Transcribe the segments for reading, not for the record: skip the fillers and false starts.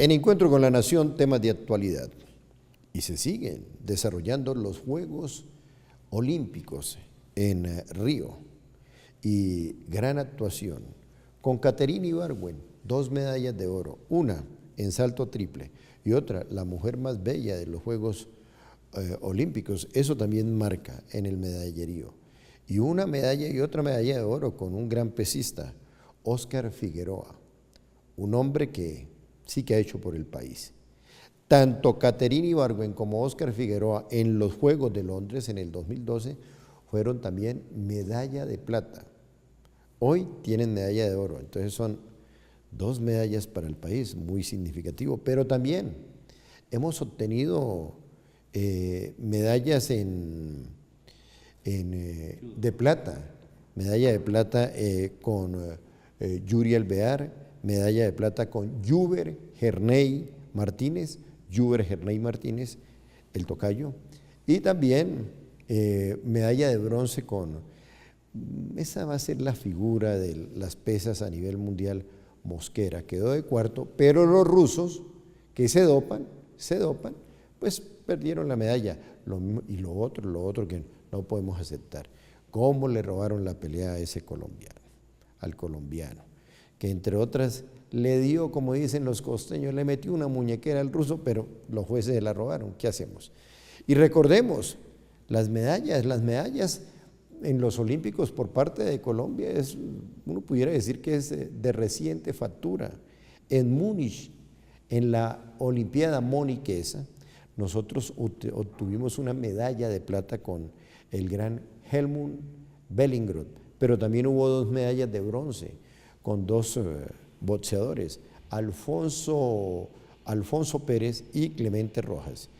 En Encuentro con la Nación, temas de actualidad. Y se siguen desarrollando los Juegos Olímpicos en Río. Y gran actuación con Caterina Ibargüen, 2 medallas de oro, una en salto triple y otra, la mujer más bella de los Juegos Olímpicos. Eso también marca en el medallerío. Y una medalla y otra medalla de oro con un gran pesista, Óscar Figueroa, un hombre que sí que ha hecho por el país. Tanto Caterina Ibargüen como Óscar Figueroa en los Juegos de Londres en el 2012 fueron también medalla de plata. Hoy tienen medalla de oro, entonces son 2 medallas para el país, muy significativo, pero también hemos obtenido medallas de plata, medalla de plata con Yuri Alvear, medalla de plata con Juber Gerney Martínez, el tocayo, y también medalla de bronce con, esa va a ser la figura de las pesas a nivel mundial, Mosquera, quedó de cuarto, pero los rusos que se dopan, pues perdieron la medalla. Y lo otro que no podemos aceptar, cómo le robaron la pelea a ese colombiano, al colombiano, que entre otras le dio, como dicen los costeños, le metió una muñequera al ruso, pero los jueces se la robaron. ¿Qué hacemos? Y recordemos, las medallas en los Olímpicos por parte de Colombia uno pudiera decir que es de reciente factura. En Múnich, en la Olimpiada moniquesa, nosotros obtuvimos una medalla de plata con el gran Helmut Bellingroth, pero también hubo 2 medallas de bronce con 2 boxeadores, Alfonso Pérez y Clemente Rojas.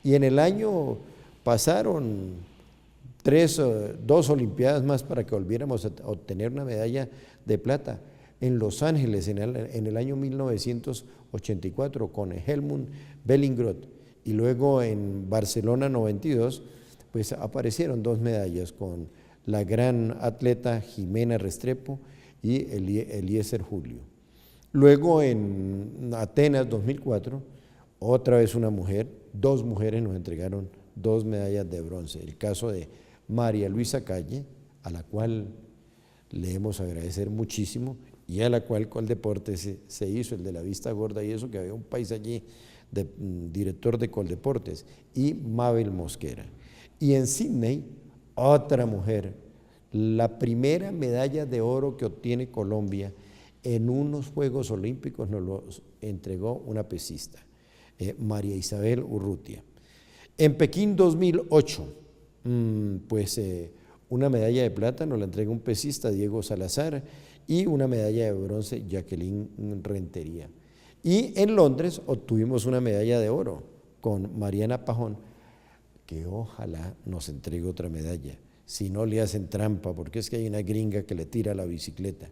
Y en el año pasaron 2 Olimpiadas más para que volviéramos a obtener una medalla de plata. En Los Ángeles, en el año 1984, con Helmut Bellingroth, y luego en Barcelona 92, pues aparecieron 2 medallas con la gran atleta Jimena Restrepo y Eliezer Julio. Luego en Atenas 2004, otra vez una mujer, 2 mujeres nos entregaron 2 medallas de bronce. El caso de María Luisa Calle, a la cual le debemos agradecer muchísimo y a la cual Coldeportes se hizo, el de la vista gorda y eso, que había un país allí, director de Coldeportes, y Mabel Mosquera. Y en Sydney, otra mujer, la primera medalla de oro que obtiene Colombia en unos Juegos Olímpicos nos lo entregó una pesista, María Isabel Urrutia. En Pekín 2008, pues una medalla de plata nos la entrega un pesista, Diego Salazar, y una medalla de bronce, Jacqueline Rentería. Y en Londres obtuvimos una medalla de oro con Mariana Pajón, que ojalá nos entregue otra medalla, si no le hacen trampa, porque es que hay una gringa que le tira la bicicleta.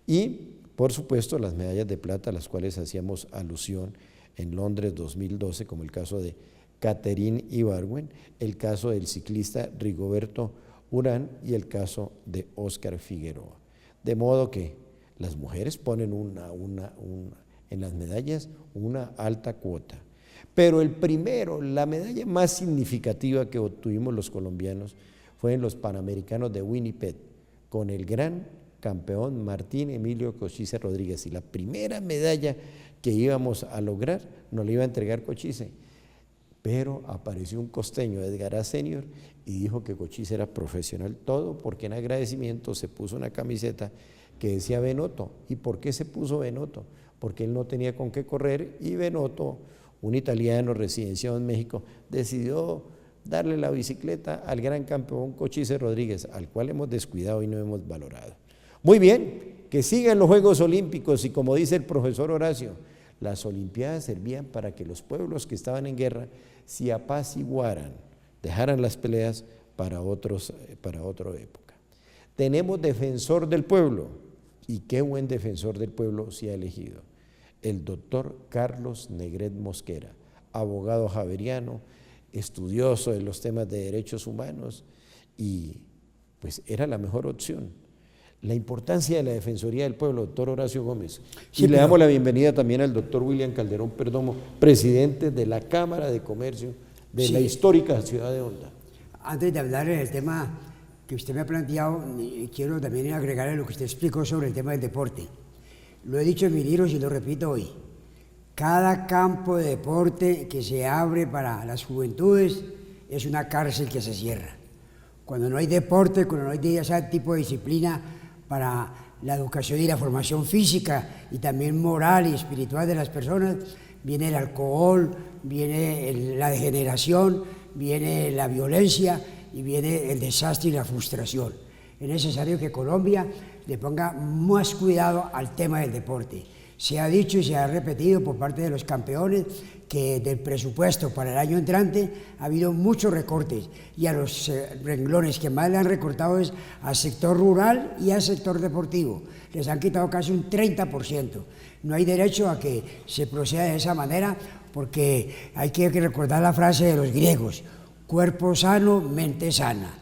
Y, por supuesto, las medallas de plata a las cuales hacíamos alusión en Londres 2012, como el caso de Caterina Ibargüen, el caso del ciclista Rigoberto Urán y el caso de Óscar Figueroa. De modo que las mujeres ponen en las medallas una alta cuota. Pero la medalla más significativa que obtuvimos los colombianos fue en los Panamericanos de Winnipeg, con el gran campeón Martín Emilio Cochise Rodríguez. Y la primera medalla que íbamos a lograr nos la iba a entregar Cochise, pero apareció un costeño, Edgar A. Senior, y dijo que Cochise era profesional, todo porque en agradecimiento se puso una camiseta que decía Benotto. ¿Y por qué se puso Benotto? Porque él no tenía con qué correr y Benotto, un italiano residenciado en México, decidió darle la bicicleta al gran campeón Cochise Rodríguez, al cual hemos descuidado y no hemos valorado. Muy bien, que sigan los Juegos Olímpicos y como dice el profesor Horacio, las Olimpiadas servían para que los pueblos que estaban en guerra se apaciguaran, dejaran las peleas para otra época. Tenemos defensor del pueblo, y qué buen defensor del pueblo se ha elegido, el doctor Carlos Negret Mosquera, abogado javeriano, estudioso de los temas de derechos humanos, y pues era la mejor opción. la importancia de la Defensoría del Pueblo, doctor Horacio Gómez. Sí, y le damos la bienvenida también al doctor William Calderón Perdomo, presidente de la Cámara de Comercio de la histórica ciudad de Honda. Antes de hablar del tema que usted me ha planteado, quiero también agregarle lo que usted explicó sobre el tema del deporte. Lo he dicho en mis libros y lo repito hoy. Cada campo de deporte que se abre para las juventudes es una cárcel que se cierra. Cuando no hay deporte, cuando no hay ese tipo de disciplina para la educación y la formación física y también moral y espiritual de las personas, viene el alcohol, viene la degeneración, viene la violencia y viene el desastre y la frustración. Es necesario que Colombia le ponga más cuidado al tema del deporte. Se ha dicho y se ha repetido por parte de los campeones que del presupuesto para el año entrante ha habido muchos recortes y a los renglones que más le han recortado es al sector rural y al sector deportivo. Les han quitado casi un 30%. No hay derecho a que se proceda de esa manera porque hay que recordar la frase de los griegos: cuerpo sano, mente sana.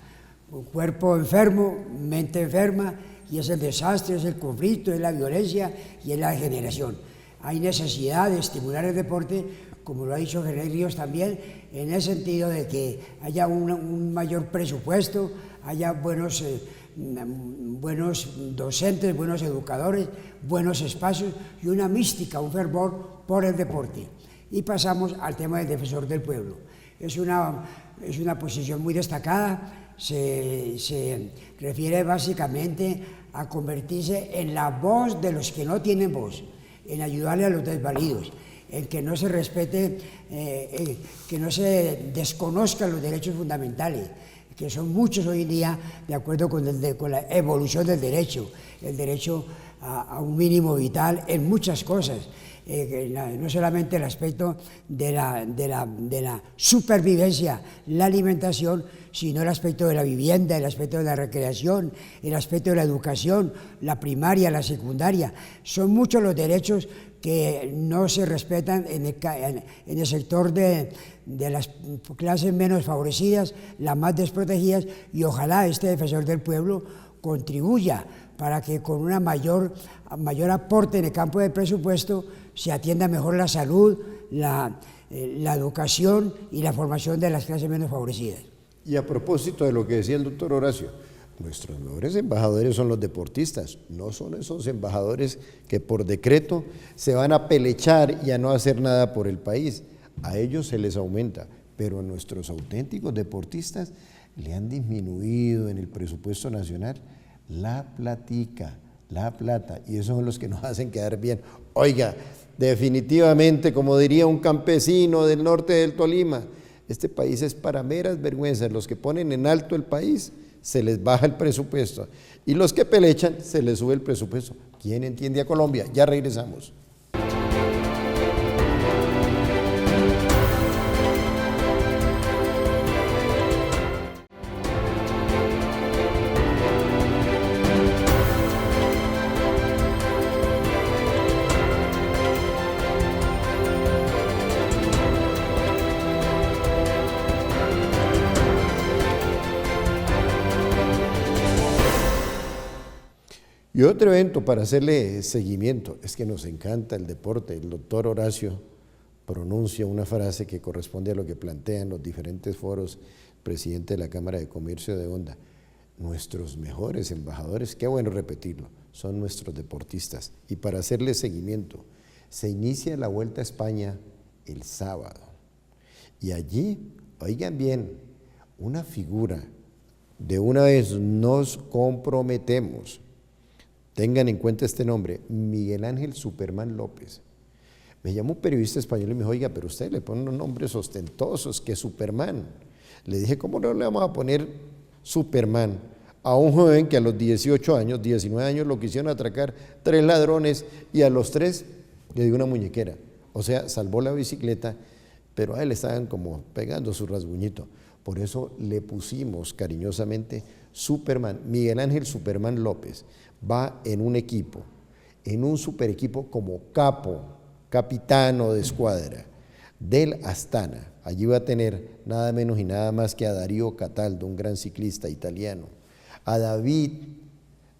Cuerpo enfermo, mente enferma, y es el desastre, es el conflicto, es la violencia y es la degeneración. Hay necesidad de estimular el deporte, como lo ha dicho René Ríos también, en el sentido de que haya un mayor presupuesto, haya buenos docentes, buenos educadores, buenos espacios y una mística, un fervor por el deporte. Y pasamos al tema del defensor del pueblo. Es una posición muy destacada. Se refiere básicamente a convertirse en la voz de los que no tienen voz, en ayudarle a los desvalidos, en que no se respete, que no se desconozcan los derechos fundamentales, que son muchos hoy en día, de acuerdo con la evolución del derecho, el derecho a un mínimo vital en muchas cosas. No solamente el aspecto de la supervivencia, la alimentación, sino el aspecto de la vivienda, el aspecto de la recreación, el aspecto de la educación, la primaria, la secundaria. Son muchos los derechos que no se respetan en el sector de las clases menos favorecidas, las más desprotegidas, y ojalá este defensor del pueblo contribuya para que con una mayor aporte en el campo del presupuesto se atienda mejor la salud, la educación y la formación de las clases menos favorecidas. Y a propósito de lo que decía el doctor Horacio, nuestros mejores embajadores son los deportistas, no son esos embajadores que por decreto se van a pelechar y a no hacer nada por el país. A ellos se les aumenta, pero a nuestros auténticos deportistas le han disminuido en el presupuesto nacional la plata, y esos son los que nos hacen quedar bien. Oiga, definitivamente, como diría un campesino del norte del Tolima, este país es para meras vergüenzas. Los que ponen en alto el país, se les baja el presupuesto, y los que pelechan, se les sube el presupuesto. ¿Quién entiende a Colombia? Ya regresamos. Y otro evento para hacerle seguimiento, es que nos encanta el deporte. El doctor Horacio pronuncia una frase que corresponde a lo que plantean los diferentes foros, presidente de la Cámara de Comercio de Honda. Nuestros mejores embajadores, qué bueno repetirlo, son nuestros deportistas. Y para hacerle seguimiento, se inicia la Vuelta a España el sábado. Y allí, oigan bien, una figura, de una vez nos comprometemos. Tengan en cuenta este nombre, Miguel Ángel Superman López. Me llamó un periodista español y me dijo, oiga, pero usted le pone unos nombres ostentosos, que Superman. Le dije, ¿cómo no le vamos a poner Superman a un joven que a los 18 años, 19 años lo quisieron atracar 3 ladrones y a los 3 le dio una muñequera? O sea, salvó la bicicleta, pero a él le estaban como pegando su rasguñito. Por eso le pusimos cariñosamente Superman, Miguel Ángel Superman López. Va en un equipo, en un super equipo como capitano de escuadra del Astana. Allí va a tener nada menos y nada más que a Darío Cataldo, un gran ciclista italiano, a David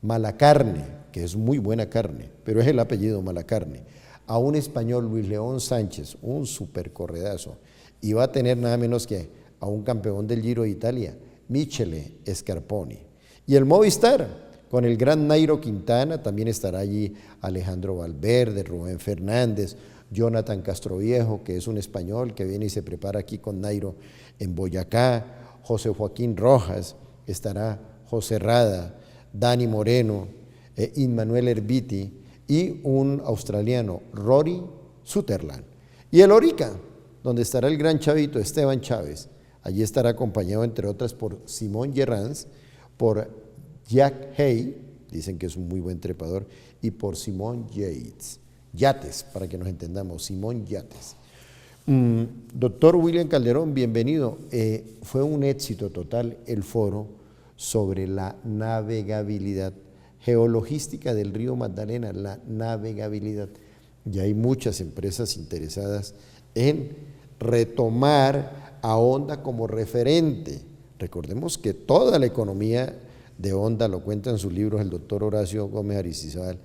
Malacarne, que es muy buena carne, pero es el apellido Malacarne, a un español, Luis León Sánchez, un super corredazo, y va a tener nada menos que a un campeón del Giro de Italia, Michele Scarponi. Y el Movistar, con el gran Nairo Quintana, también estará allí Alejandro Valverde, Rubén Fernández, Jonathan Castroviejo, que es un español que viene y se prepara aquí con Nairo en Boyacá, José Joaquín Rojas, estará José Rada, Dani Moreno, Immanuel Herbiti y un australiano, Rory Sutherland. Y el Orica, donde estará el gran chavito Esteban Chávez. Allí estará acompañado, entre otras, por Simón Gerrans, por Jack Hay, dicen que es un muy buen trepador, y por Simón Yates, para que nos entendamos, Simón Yates. Doctor William Calderón, bienvenido. Fue un éxito total el foro sobre la navegabilidad geologística del río Magdalena, la navegabilidad. Ya hay muchas empresas interesadas en retomar a Honda como referente. Recordemos que toda la economía de Honda, lo cuenta en sus libros el doctor Horacio Gómez Aristizábal,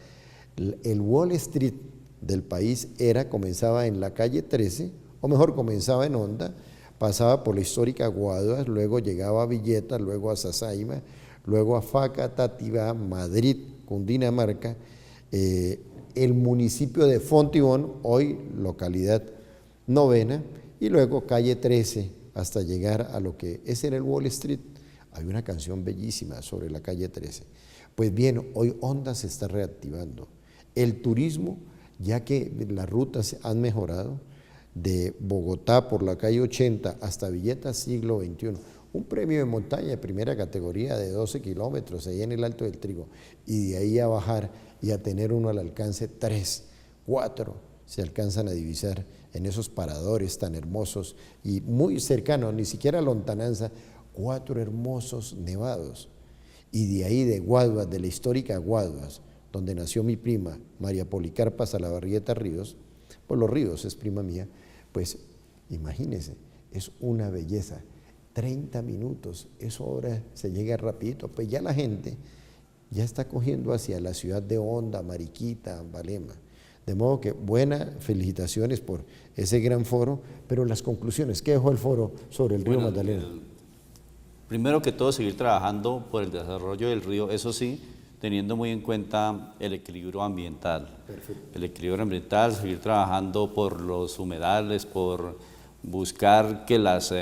el Wall Street del país comenzaba en la calle 13, o mejor, comenzaba en Honda, pasaba por la histórica Guaduas, luego llegaba a Villeta, luego a Sasaima, luego a Facatativá, Madrid, Cundinamarca, el municipio de Fontibón, hoy localidad novena, y luego calle 13 hasta llegar a lo que es en el Wall Street. Hay una canción bellísima sobre la calle 13. Pues bien, hoy Honda se está reactivando. El turismo, ya que las rutas han mejorado, de Bogotá por la calle 80 hasta Villeta siglo XXI, un premio de montaña de primera categoría de 12 kilómetros ahí en el Alto del Trigo, y de ahí a bajar y a tener uno al alcance 3, 4, se alcanzan a divisar en esos paradores tan hermosos y muy cercanos, ni siquiera a Lontananza, 4 hermosos nevados. Y de ahí de Guaduas, de la histórica Guaduas, donde nació mi prima María Policarpa Salabarrieta Ríos, pues los Ríos es prima mía, pues imagínense, es una belleza. 30 minutos, eso ahora se llega rapidito, pues ya la gente ya está cogiendo hacia la ciudad de Honda, Mariquita, Balema. De modo que buenas felicitaciones por ese gran foro, pero las conclusiones, ¿qué dejó el foro sobre el río Magdalena? Primero que todo, seguir trabajando por el desarrollo del río, eso sí, teniendo muy en cuenta el equilibrio ambiental. Perfecto. El equilibrio ambiental, seguir trabajando por los humedales, por buscar que las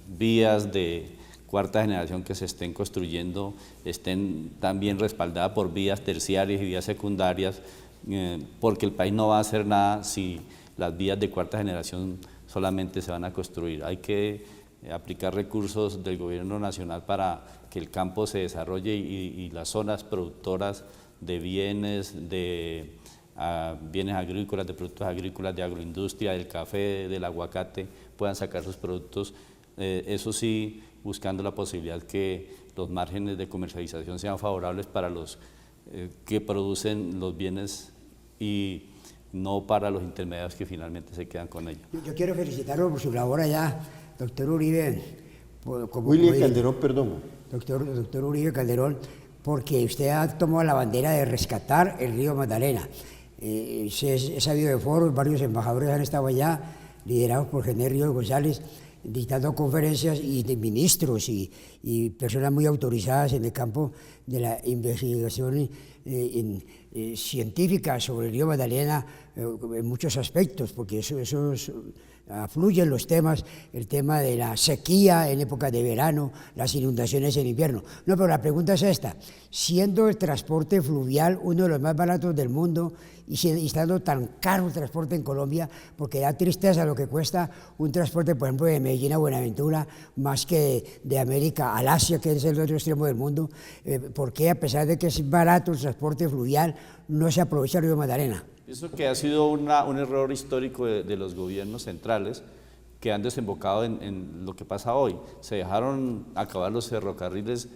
vías de cuarta generación que se estén construyendo estén también respaldadas por vías terciarias y vías secundarias, porque el país no va a hacer nada si las vías de cuarta generación solamente se van a construir. Hay que aplicar recursos del gobierno nacional para que el campo se desarrolle y las zonas productoras de bienes, bienes agrícolas, de productos agrícolas, de agroindustria, del café, del aguacate, puedan sacar sus productos, eso sí, buscando la posibilidad que los márgenes de comercialización sean favorables para los que producen los bienes y no para los intermediarios que finalmente se quedan con ellos. Yo quiero felicitarlo por su labor allá, doctor Uribe. William Calderón, perdón. Doctor Uribe Calderón, porque usted ha tomado la bandera de rescatar el río Magdalena. He sabido de foros, varios embajadores han estado allá, liderados por René Ríos González, dictando conferencias, y de ministros y personas muy autorizadas en el campo de la investigación científica sobre el río Magdalena en muchos aspectos, porque eso afluyen los temas, el tema de la sequía en época de verano, las inundaciones en invierno. No, pero la pregunta es esta: siendo el transporte fluvial uno de los más baratos del mundo y estando tan caro el transporte en Colombia, porque da tristeza lo que cuesta un transporte, por ejemplo, de Medellín a Buenaventura, más que de América al Asia, que es el otro extremo del mundo, ¿por qué, a pesar de que es barato el transporte fluvial, no se aprovecha el río Magdalena? Eso que ha sido un error histórico de los gobiernos centrales que han desembocado en lo que pasa hoy. Se dejaron acabar los ferrocarriles,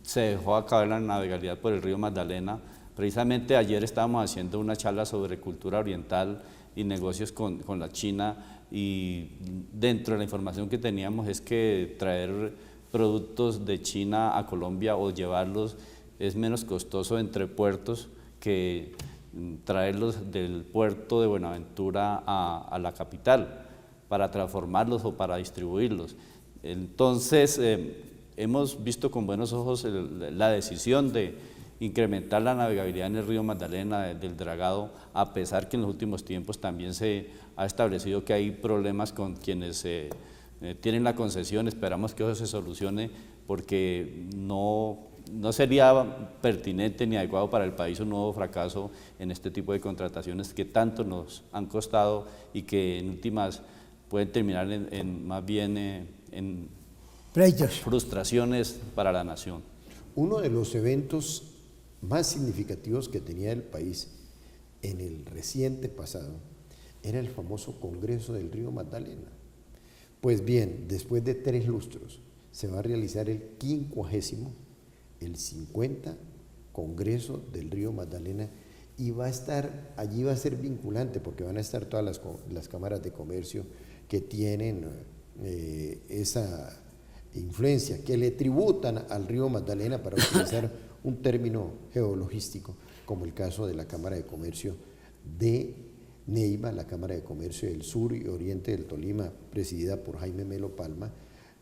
se dejó acabar la navegabilidad por el río Magdalena. Precisamente ayer estábamos haciendo una charla sobre cultura oriental y negocios con la China, y dentro de la información que teníamos es que traer productos de China a Colombia o llevarlos es menos costoso entre puertos que traerlos del puerto de Buenaventura a la capital para transformarlos o para distribuirlos. Entonces, hemos visto con buenos ojos la decisión de incrementar la navegabilidad en el río Magdalena del dragado, a pesar que en los últimos tiempos también se ha establecido que hay problemas con quienes tienen la concesión. Esperamos que eso se solucione, porque no sería pertinente ni adecuado para el país un nuevo fracaso en este tipo de contrataciones que tanto nos han costado y que en últimas pueden terminar más bien en pleitos, frustraciones para la nación. Uno de los eventos más significativos que tenía el país en el reciente pasado era el famoso Congreso del Río Magdalena. Pues bien, después de 3 lustros se va a realizar el 50º, el 50 Congreso del Río Magdalena, y allí va a ser vinculante, porque van a estar todas las cámaras de comercio que tienen esa influencia, que le tributan al río Magdalena, para utilizar un término geologístico, como el caso de la Cámara de Comercio de Neiva, la Cámara de Comercio del Sur y Oriente del Tolima, presidida por Jaime Melo Palma,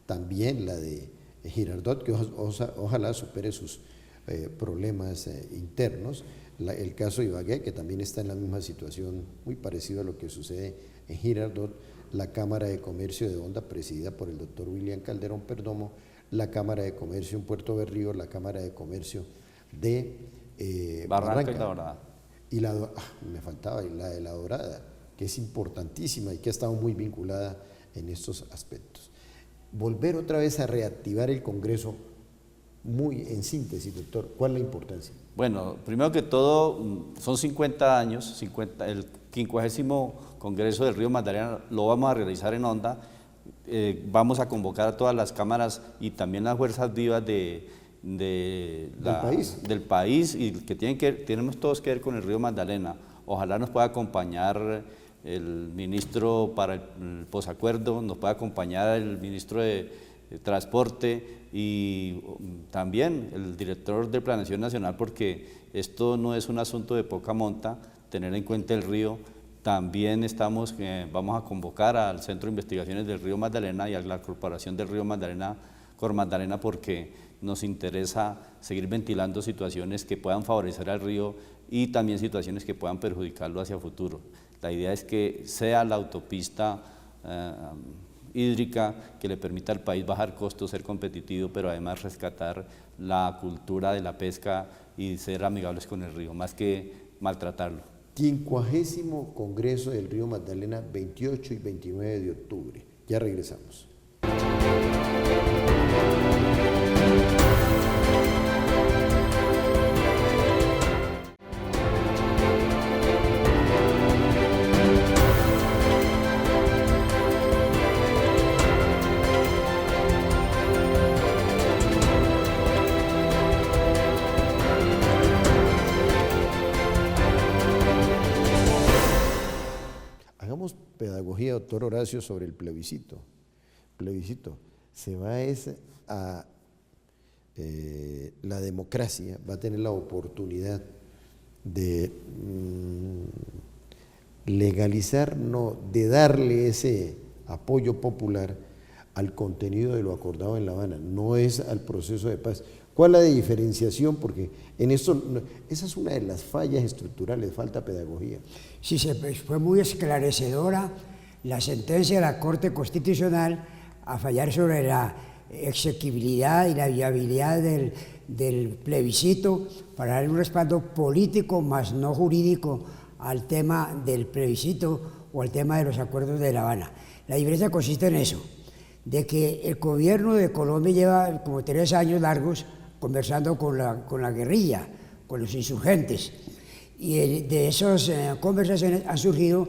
también la de Girardot, que ojalá supere sus problemas internos, el caso de Ibagué, que también está en la misma situación, muy parecido a lo que sucede en Girardot, la Cámara de Comercio de Honda, presidida por el doctor William Calderón Perdomo, la Cámara de Comercio en Puerto Berrío, la Cámara de Comercio de Barranca y La Dorada. Y me faltaba la de La Dorada, que es importantísima y que ha estado muy vinculada en estos aspectos. Volver otra vez a reactivar el Congreso, muy en síntesis, doctor, ¿cuál es la importancia? Bueno, primero que todo, son 50 años, el 50º Congreso del Río Magdalena lo vamos a realizar en Honda. Vamos a convocar a todas las cámaras y también las fuerzas vivas del país, y que tenemos todos que ver con el río Magdalena. Ojalá nos pueda acompañar el ministro para el posacuerdo, nos pueda acompañar el ministro de Transporte y también el director de Planeación Nacional, porque esto no es un asunto de poca monta, tener en cuenta el río. También vamos a convocar al Centro de Investigaciones del Río Magdalena y a la Corporación del Río Magdalena, Cormagdalena, porque nos interesa seguir ventilando situaciones que puedan favorecer al río y también situaciones que puedan perjudicarlo hacia futuro. La idea es que sea la autopista hídrica que le permita al país bajar costos, ser competitivo, pero además rescatar la cultura de la pesca y ser amigables con el río, más que maltratarlo. 50º Congreso del Río Magdalena, 28 y 29 de octubre. Ya regresamos. Pedagogía, doctor Horacio, sobre el plebiscito. Se va a la democracia va a tener la oportunidad de legalizar, no, de darle ese apoyo popular al contenido de lo acordado en La Habana, no es al proceso de paz. ¿Cuál es la diferenciación? Porque en esto, esa es una de las fallas estructurales, falta pedagogía. Sí, fue muy esclarecedora la sentencia de la Corte Constitucional a fallar sobre la exequibilidad y la viabilidad del plebiscito para dar un respaldo político más no jurídico al tema del plebiscito o al tema de los acuerdos de La Habana. La diferencia consiste en eso, de que el gobierno de Colombia lleva como 3 años largos conversando con la guerrilla, con los insurgentes, y de esas conversaciones han surgido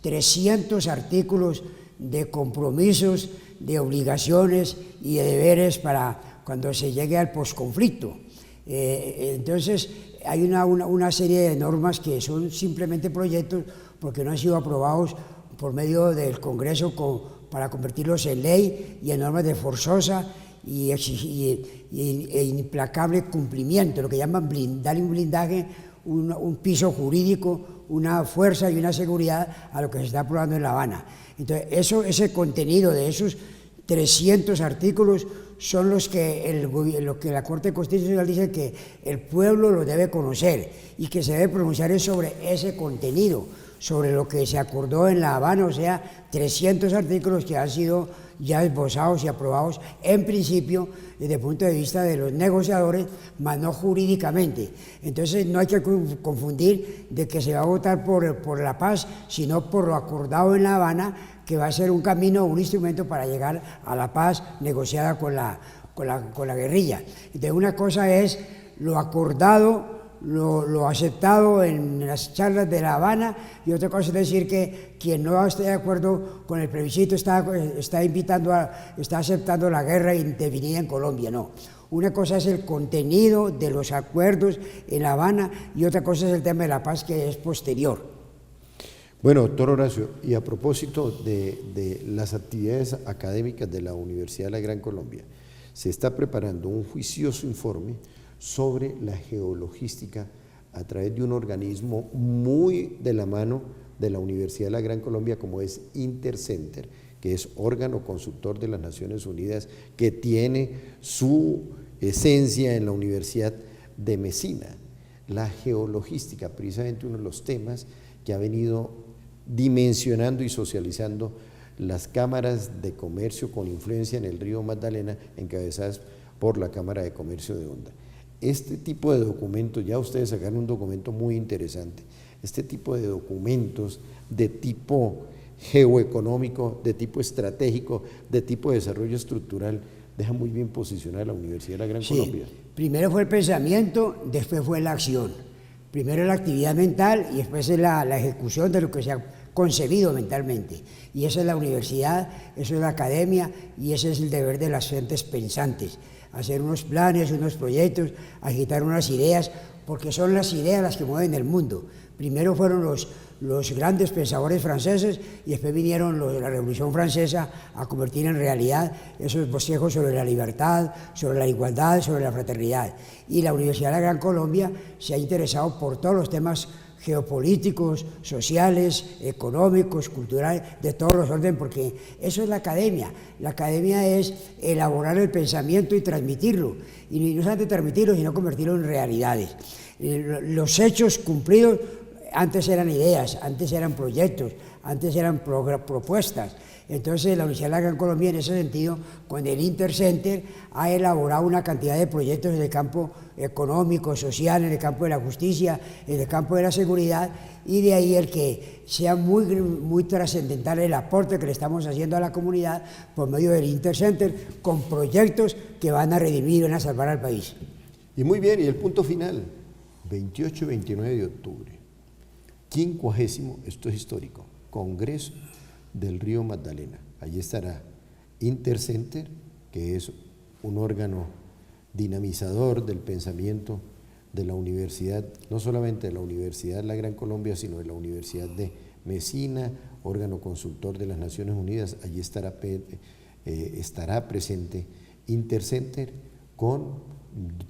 300 artículos de compromisos, de obligaciones y de deberes para cuando se llegue al posconflicto. Entonces hay una serie de normas que son simplemente proyectos porque no han sido aprobados por medio del Congreso para convertirlos en ley y en normas de forzosa e implacable cumplimiento, lo que llaman darle un blindaje, un piso jurídico, una fuerza y una seguridad a lo que se está aprobando en La Habana. Entonces, ese contenido de esos 300 artículos son los que lo que la Corte Constitucional dice que el pueblo lo debe conocer y que se debe pronunciar sobre ese contenido, sobre lo que se acordó en La Habana, o sea, 300 artículos que han sido ya esbozados y aprobados en principio desde el punto de vista de los negociadores, mas no jurídicamente. Entonces no hay que confundir de que se va a votar por la paz, sino por lo acordado en La Habana, que va a ser un camino, un instrumento para llegar a la paz negociada con la guerrilla. Entonces una cosa es lo acordado, lo aceptado en las charlas de La Habana, y otra cosa es decir que quien no esté de acuerdo con el plebiscito está aceptando la guerra intervenida en Colombia. No, una cosa es el contenido de los acuerdos en La Habana y otra cosa es el tema de la paz, que es posterior. Bueno, doctor Horacio, y a propósito de las actividades académicas de la Universidad de la Gran Colombia, se está preparando un juicioso informe sobre la geologística a través de un organismo muy de la mano de la Universidad de la Gran Colombia, como es Intercenter, que es órgano consultor de las Naciones Unidas, que tiene su esencia en la Universidad de Messina. La geologística, precisamente uno de los temas que ha venido dimensionando y socializando las cámaras de comercio con influencia en el río Magdalena, encabezadas por la Cámara de Comercio de Honda. Este tipo de documentos, ya ustedes sacaron un documento muy interesante, este tipo de documentos de tipo geoeconómico, de tipo estratégico, de tipo de desarrollo estructural, deja muy bien posicionada la Universidad de la Gran Colombia. Primero fue el pensamiento, después fue la acción. Primero la actividad mental y después es la ejecución de lo que se ha concebido mentalmente. Y esa es la universidad, eso es la academia y ese es el deber de las gentes pensantes. Hacer unos planes, unos proyectos, agitar unas ideas, porque son las ideas las que mueven el mundo. Primero fueron los grandes pensadores franceses y después vinieron la Revolución Francesa a convertir en realidad esos bosquejos sobre la libertad, sobre la igualdad, sobre la fraternidad. Y la Universidad de la Gran Colombia se ha interesado por todos los temas geopolíticos, sociales, económicos, culturales, de todos los órdenes, porque eso es la academia. La academia es elaborar el pensamiento y transmitirlo, y no solamente transmitirlo, sino convertirlo en realidades. Los hechos cumplidos antes eran ideas, antes eran proyectos, antes eran propuestas. Entonces la Universidad de la Gran Colombia, en ese sentido, con el Intercenter, ha elaborado una cantidad de proyectos en el campo económico, social, en el campo de la justicia, en el campo de la seguridad, y de ahí el que sea muy trascendental el aporte que le estamos haciendo a la comunidad por medio del Intercenter, con proyectos que van a redimir y van a salvar al país. Y muy bien, y el punto final, 28 y 29 de octubre, 50º, esto es histórico, Congreso del Río Magdalena. Allí estará Intercenter, que es un órgano dinamizador del pensamiento de la universidad, no solamente de la Universidad de la Gran Colombia, sino de la Universidad de Messina, órgano consultor de las Naciones Unidas. Allí estará presente Intercenter con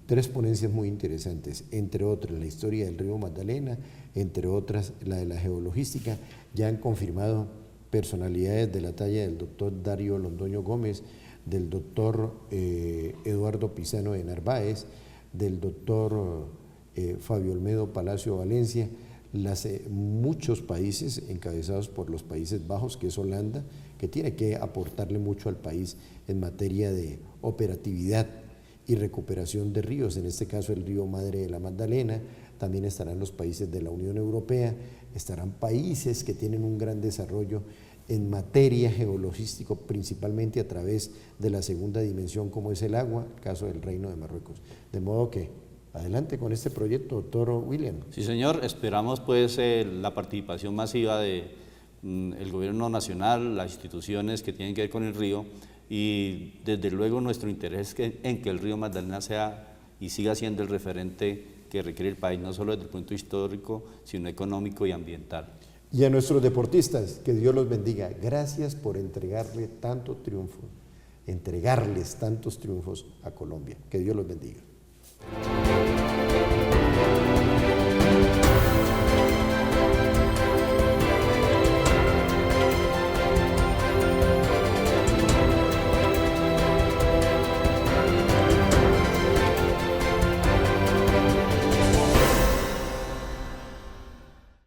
3 ponencias muy interesantes, entre otras la historia del río Magdalena, entre otras la de la geologística. Ya han confirmado personalidades de la talla del doctor Darío Londoño Gómez, del doctor Eduardo Pisano de Narváez, del doctor Fabio Olmedo Palacio Valencia, muchos países encabezados por los Países Bajos, que es Holanda, que tiene que aportarle mucho al país en materia de operatividad y recuperación de ríos, en este caso el río Madre de la Magdalena. También estarán los países de la Unión Europea, estarán países que tienen un gran desarrollo en materia geologístico, principalmente a través de la segunda dimensión, como es el agua, el caso del Reino de Marruecos. De modo que, adelante con este proyecto, doctor William. Sí, señor, esperamos pues la participación masiva del gobierno nacional, las instituciones que tienen que ver con el río, y desde luego nuestro interés es en que el río Magdalena sea y siga siendo el referente que requiere el país, no solo desde el punto histórico, sino económico y ambiental. Y a nuestros deportistas, que Dios los bendiga. Gracias por entregarle tanto triunfo, entregarles tantos triunfos a Colombia. Que Dios los bendiga.